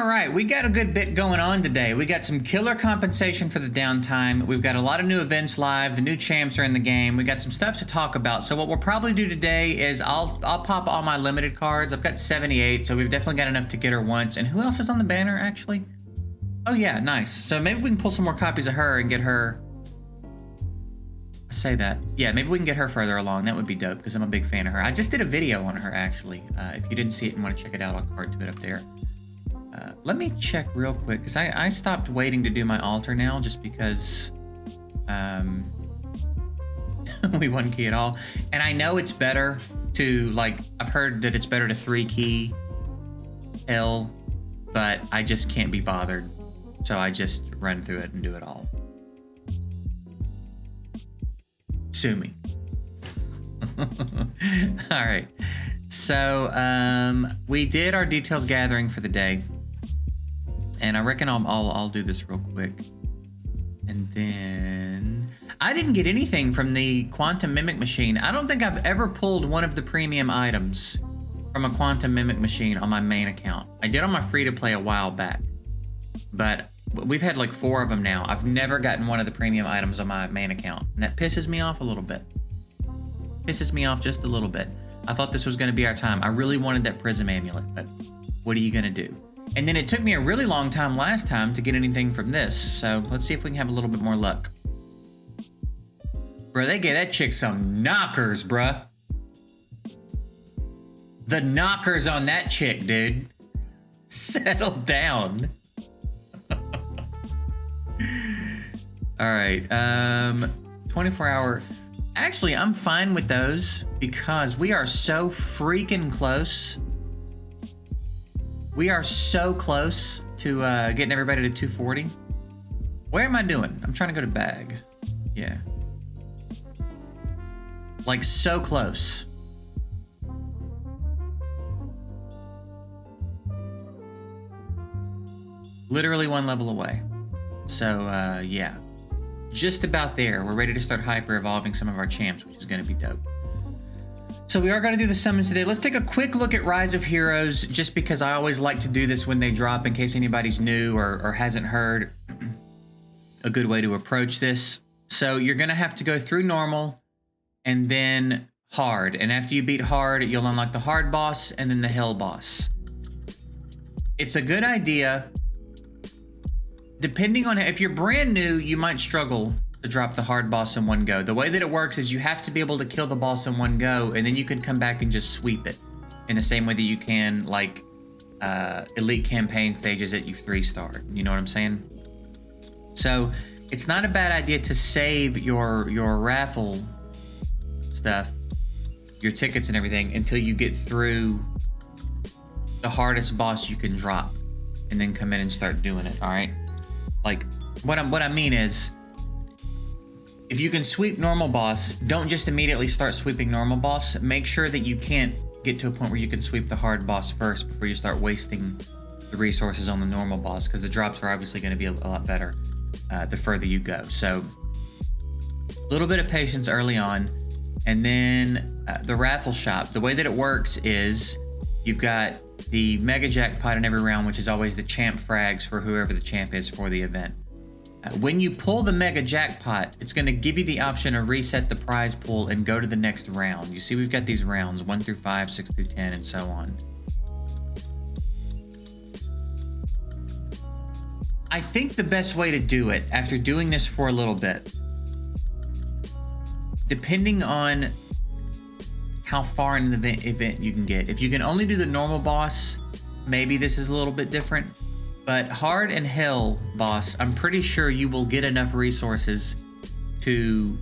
All right, we got a good bit going on today. We got some killer compensation for the downtime. We've got a lot of new events live. The new champs are in the game. We got some stuff to talk about. So what we'll probably do today is I'll pop all my limited cards. I've got 78, so we've definitely got enough to get her once. And who else is on the banner, actually? Oh, yeah, nice. So maybe we can pull some more copies of her and get her... I say that. Yeah, maybe we can get her further along. That would be dope, because I'm a big fan of her. I just did a video on her, actually. If you didn't see it and want to check it out, I'll card to it up there. Let me check real quick, because I stopped waiting to do my altar now, just because we one key it all. And I know it's better to, like, I've heard that it's better to 3-key Hell, but I just can't be bothered. So I just run through it and do it all. Sue me. All right. So we did our details gathering for the day. And I reckon I'll do this real quick. And then I didn't get anything from the Quantum Mimic Machine. I don't think I've ever pulled one of the premium items from a Quantum Mimic Machine on my main account. I did on my free-to-play a while back, but we've had like 4 of them now. I've never gotten one of the premium items on my main account, and that pisses me off a little bit. Pisses me off just a little bit. I thought this was going to be our time. I really wanted that Prism Amulet, but what are you going to do? And then it took me a really long time last time to get anything from this, so let's see if we can have a little bit more luck. Bro, they gave that chick some knockers, bruh. The knockers on that chick, dude. Settle down. All right, 24-hour. Actually, I'm fine with those because we are so freaking close. We are so close to getting everybody to 240. Where am I doing? I'm trying to go to bag. Yeah. Like so close. Literally 1 level away. So, yeah. Just about there. We're ready to start hyper-evolving some of our champs, which is going to be dope. So we are going to do the summons today. Let's take a quick look at Rise of Heroes, just because I always like to do this when they drop, in case anybody's new or hasn't heard a good way to approach this. So you're going to have to go through normal and then hard. And after you beat hard, you'll unlock the hard boss and then the hell boss. It's a good idea. Depending on if you're brand new, you might struggle to drop the hard boss in one go. The way that it works is you have to be able to kill the boss in one go, and then you can come back and just sweep it in the same way that you can, like, elite campaign stages that you 3-starred. You know what I'm saying? So it's not a bad idea to save your raffle stuff, your tickets and everything, until you get through the hardest boss you can drop, and then come in and start doing it. All right. Like, what I mean is, if you can sweep normal boss, don't just immediately start sweeping normal boss. Make sure that you can't get to a point where you can sweep the hard boss first before you start wasting the resources on the normal boss, because the drops are obviously going to be a lot better the further you go. So a little bit of patience early on. And then the raffle shop, the way that it works is you've got the mega jackpot in every round, which is always the champ frags for whoever the champ is for the event. When you pull the mega jackpot, it's going to give you the option to reset the prize pool and go to the next round. You see, we've got these rounds 1 through 5, 6 through 10, and so on. I think the best way to do it, after doing this for a little bit, depending on how far in the event you can get. If you can only do the normal boss, maybe this is a little bit different. But hard and hell boss, I'm pretty sure you will get enough resources to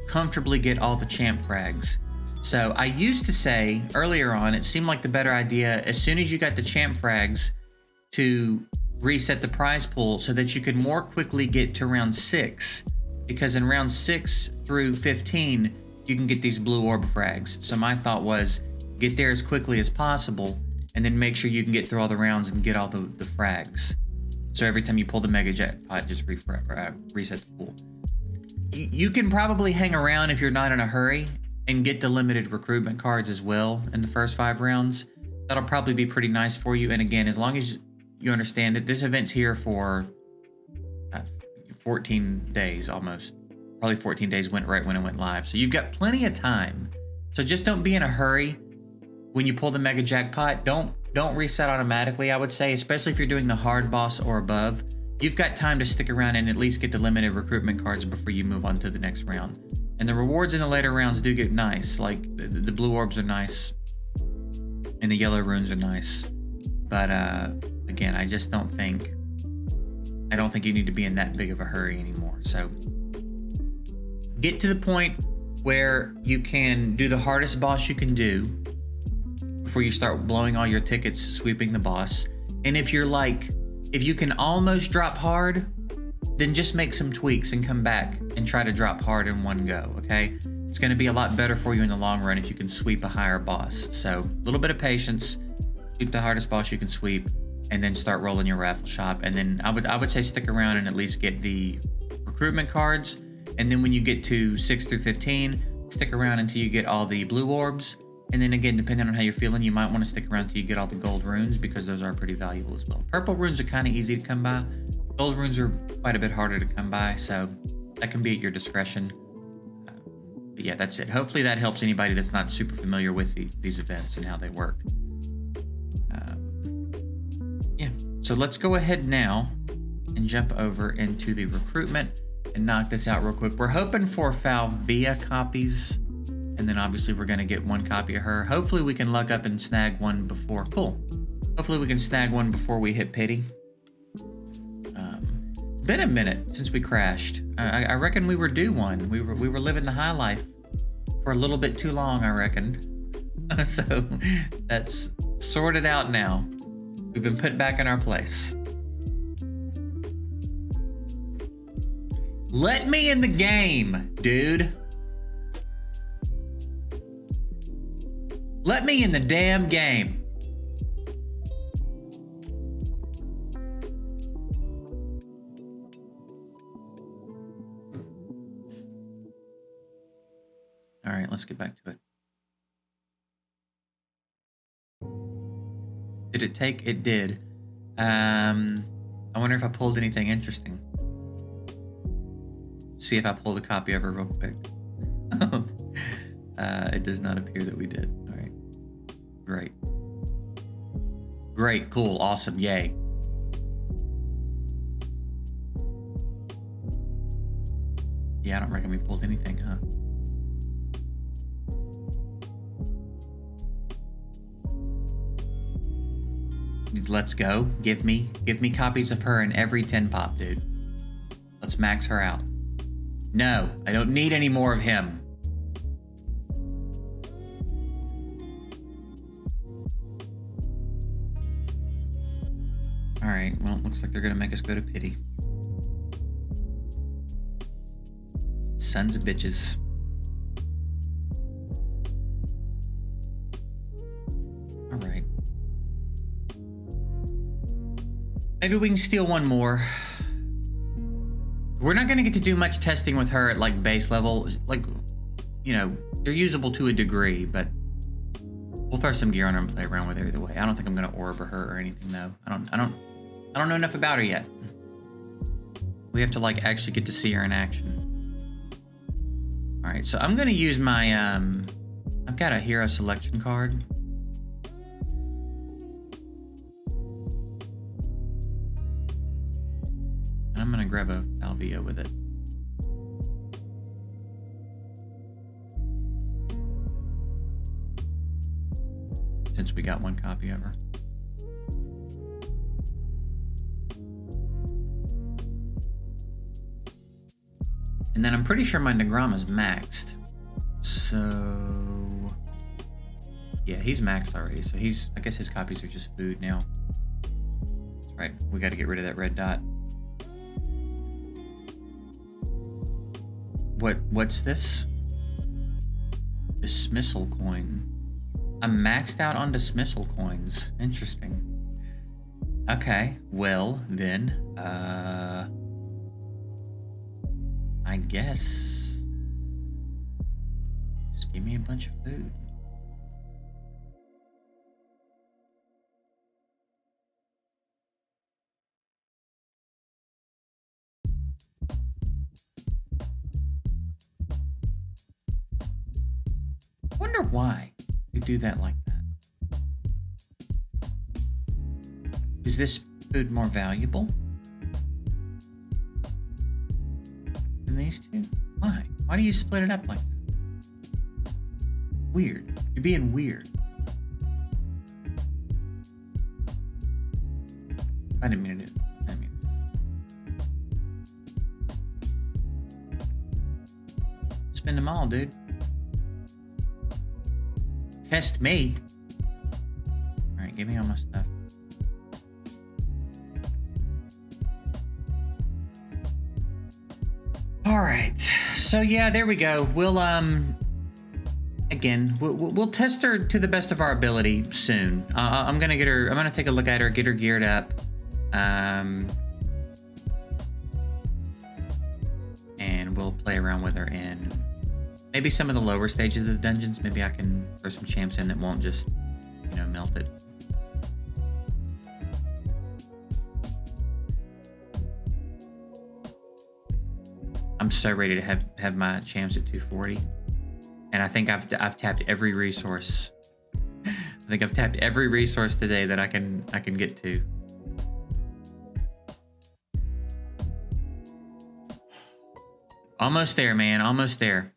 comfortably get all the champ frags. So I used to say earlier on, it seemed like the better idea, as soon as you got the champ frags, to reset the prize pool so that you could more quickly get to round 6. Because in round 6 through 15, you can get these blue orb frags. So my thought was, get there as quickly as possible, and then make sure you can get through all the rounds and get all the frags. So every time you pull the mega jackpot, just reset the pool. You can probably hang around if you're not in a hurry and get the limited recruitment cards as well in the first 5 rounds. That'll probably be pretty nice for you. And again, as long as you understand that this event's here for 14 days almost. Probably 14 days went right when it went live. So you've got plenty of time. So just don't be in a hurry when you pull the mega jackpot. Don't reset automatically, I would say, especially if you're doing the hard boss or above. You've got time to stick around and at least get the limited recruitment cards before you move on to the next round. And the rewards in the later rounds do get nice. Like the blue orbs are nice and the yellow runes are nice. But again, I don't think you need to be in that big of a hurry anymore. So get to the point where you can do the hardest boss you can do before you start blowing all your tickets, sweeping the boss. And if you can almost drop hard, then just make some tweaks and come back and try to drop hard in one go, okay? It's gonna be a lot better for you in the long run if you can sweep a higher boss. So a little bit of patience, sweep the hardest boss you can sweep, and then start rolling your raffle shop. And then I would say stick around and at least get the recruitment cards. And then when you get to 6 through 15, stick around until you get all the blue orbs. And then again, depending on how you're feeling, you might want to stick around until you get all the gold runes, because those are pretty valuable as well. Purple runes are kind of easy to come by. Gold runes are quite a bit harder to come by, so that can be at your discretion. But yeah, that's it. Hopefully that helps anybody that's not super familiar with these events and how they work. Yeah, so let's go ahead now and jump over into the recruitment and knock this out real quick. We're hoping for Falvia copies, and then obviously we're going to get one copy of her. Hopefully we can luck up and snag one before. Cool. Hopefully we can snag one before we hit pity. Been a minute since we crashed. I reckon we were due one. We were living the high life for a little bit too long, I reckon. So that's sorted out now. We've been put back in our place. Let me in the game, dude. Let me in the damn game. All right, let's get back to it. Did it take? It did. I wonder if I pulled anything interesting. See if I pulled a copy of her real quick. It does not appear that we did. All right. Great. Great, cool, awesome, yay. Yeah, I don't reckon we pulled anything, huh? Let's go. Give me copies of her in every 10 pop, dude. Let's max her out. No, I don't need any more of him. All right, well, it looks like they're gonna make us go to pity. Sons of bitches. All right. Maybe we can steal one more. We're not gonna get to do much testing with her at like base level. Like, you know, they're usable to a degree, but we'll throw some gear on her and play around with her either way. I don't think I'm gonna orb her or anything though. I don't know enough about her yet. We have to like actually get to see her in action. All right, so I'm gonna use my I've got a hero selection card. And I'm gonna grab a Falvia with it. Since we got one copy of her. And then I'm pretty sure my Nagrama's maxed. So yeah, he's maxed already. So I guess his copies are just food now. That's right, we gotta get rid of that red dot. What's this? Dismissal coin. I'm maxed out on dismissal coins. Interesting. Okay, well then, I guess just give me a bunch of food. wonder why they do that like that. Is this food more valuable than these two? Why? Why do you split it up like that? Weird. You're being weird. I didn't mean to do it. I didn't mean to. Spend them all, dude. Test me. Alright, give me all my stuff. Alright. So yeah, there we go. We'll again, we'll test her to the best of our ability soon. I'm gonna get her. I'm gonna take a look at her, get her geared up, and we'll play around with her in maybe some of the lower stages of the dungeons. Maybe I can throw some champs in that won't just, you know, melt it. I'm so ready to have my champs at 240. And I think I've tapped every resource. I think I've tapped every resource today that I can get to. Almost there, man. Almost there.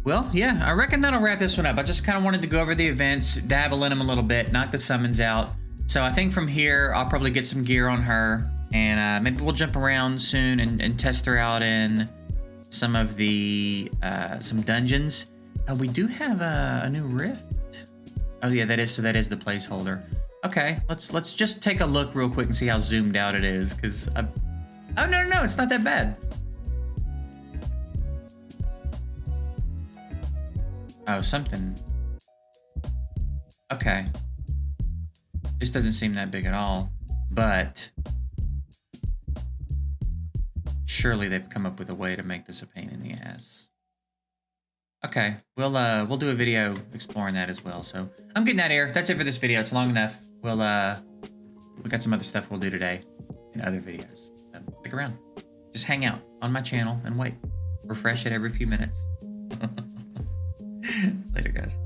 Well, yeah, I reckon that'll wrap this one up. I just kind of wanted to go over the events, dabble in them a little bit, knock the summons out. So I think from here, I'll probably get some gear on her, and maybe we'll jump around soon and test her out in some of the some dungeons. We do have a new rift. Oh yeah, that is the placeholder. Okay, let's just take a look real quick and see how zoomed out it is, because oh no, it's not that bad. Oh, something. Okay. This doesn't seem that big at all, but surely they've come up with a way to make this a pain in the ass. Okay, we'll do a video exploring that as well. So I'm getting out of here. That's it for this video. It's long enough. We got some other stuff we'll do today in other videos. So stick around. Just hang out on my channel and wait. Refresh it every few minutes. Later, guys.